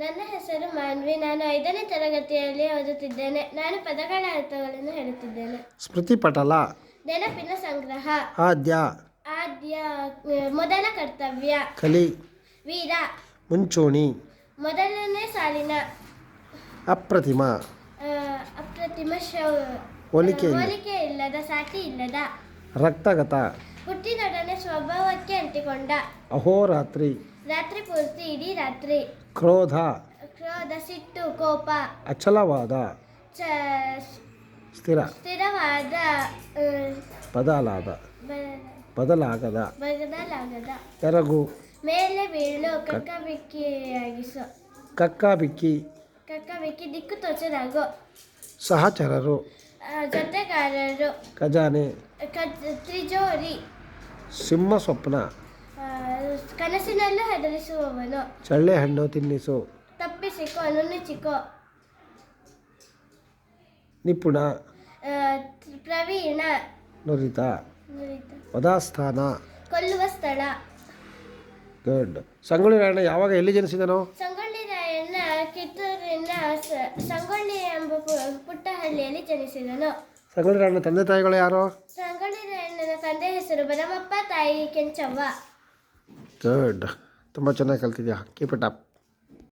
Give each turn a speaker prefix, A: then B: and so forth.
A: ನನ್ನ ಹೆಸರು ಮಾನ್ವಿ. ನಾನು 5ನೇ ತರಗತಿಯಲ್ಲಿ ಓದುತ್ತಿದ್ದೇನೆ. ನಾನು ಪದಗಳ ಅರ್ಥಗಳನ್ನು ಹೇಳುತ್ತಿದ್ದೇನೆ.
B: ಸ್ಮೃತಿ ಪಟಲ.
A: ನೆನಪಿನ ಸಂಗ್ರಹ.
B: ಆದ್ಯ.
A: ಮೊದಲ ಕರ್ತವ್ಯ.
B: ಕಲಿ.
A: ವೀರ.
B: ಮುಂಚೂಣಿ.
A: ಮೊದಲನೇ ಸಾಲಿನ.
B: ಅಪ್ರತಿಮ.
A: ಅಪ್ರತಿಮ.
B: ಹೋಲಿಕೆ
A: ಇಲ್ಲದ, ಸಾಟಿ ಇಲ್ಲದ.
B: ರಕ್ತಗತ.
A: ಹುಟ್ಟಿದೊಡನೆ ಸ್ವಭಾವಕ್ಕೆ ಅಂಟಿಕೊಂಡ.
B: ಅಹೋರಾತ್ರಿ.
A: ರಾತ್ರಿ ಪೂರ್ತಿ, ಇಡೀ ರಾತ್ರಿ.
B: ಕ್ರೋಧ.
A: ಸಿಟ್ಟು, ಕೋಪ.
B: ಅಚಲವಾದ.
A: ಸ್ಥಿರವಾದ.
B: ಬದಲಾಗದ. ಎರಗು.
A: ಮೇಲೆ ಬೀಳು, ಕಕ್ಕಬಿಕ್ಕಿಯಾಗಿಸು.
B: ಕಕ್ಕಾಬಿಕ್ಕಿ.
A: ದಿಕ್ಕು ತೋಚದಾಗು.
B: ಸಹಚರರು.
A: ಜೊತೆಗಾರರು.
B: ಖಜಾನೆ.
A: ತ್ರಿಜೋರಿ.
B: ಸಿಂಹ ಸ್ವಪ್ನ.
A: ಕನಸಿನಲ್ಲೂ ಹೆದರಿಸುವವನು.
B: ಚಳ್ಳೆ ಹಣ್ಣು ತಿನ್ನಿಸು.
A: ತಪ್ಪಿಸಿಕೋ, ನುಣುಚಿಕೋ.
B: ನಿಪುಣ.
A: ಪ್ರವೀಣ.
B: ನುರಿತ. ವಧಾಸ್ಥಾನ.
A: ಕೊಲ್ಲುವ ಸ್ಥಳ.
B: ಗುಡ್. ಸಂಗೊಳ್ಳಿ ರಾಯಣ್ಣ ಯಾವಾಗ ಎಲ್ಲಿ ಜನಿಸಿದನು?
A: ಸಂಗೊಳ್ಳಿ ರಾಯಣ್ಣ ಕಿತ್ತೂರಿನ ಸಂಗೊಳ್ಳಿ ಎಂಬ ಪುಟ್ಟ ಹಳ್ಳಿಯಲ್ಲಿ ಜನಿಸಿದನು.
B: ಸಂಗೊಳ್ಳಿ ರಾಯಣ್ಣ ತಂದೆ ತಾಯಿಗಳು ಯಾರು?
A: ಸಂಗೊಳ್ಳಿ ರಾಯಣ್ಣನ ತಂದೆ ಹೆಸರು ಬನಮಪ್ಪ, ತಾಯಿ ಕೆಂಚವ್ವ.
B: ಗುಡ್. ತುಂಬ ಚೆನ್ನಾಗಿ ಕಲ್ತಿದ್ಯಾ. Keep it up.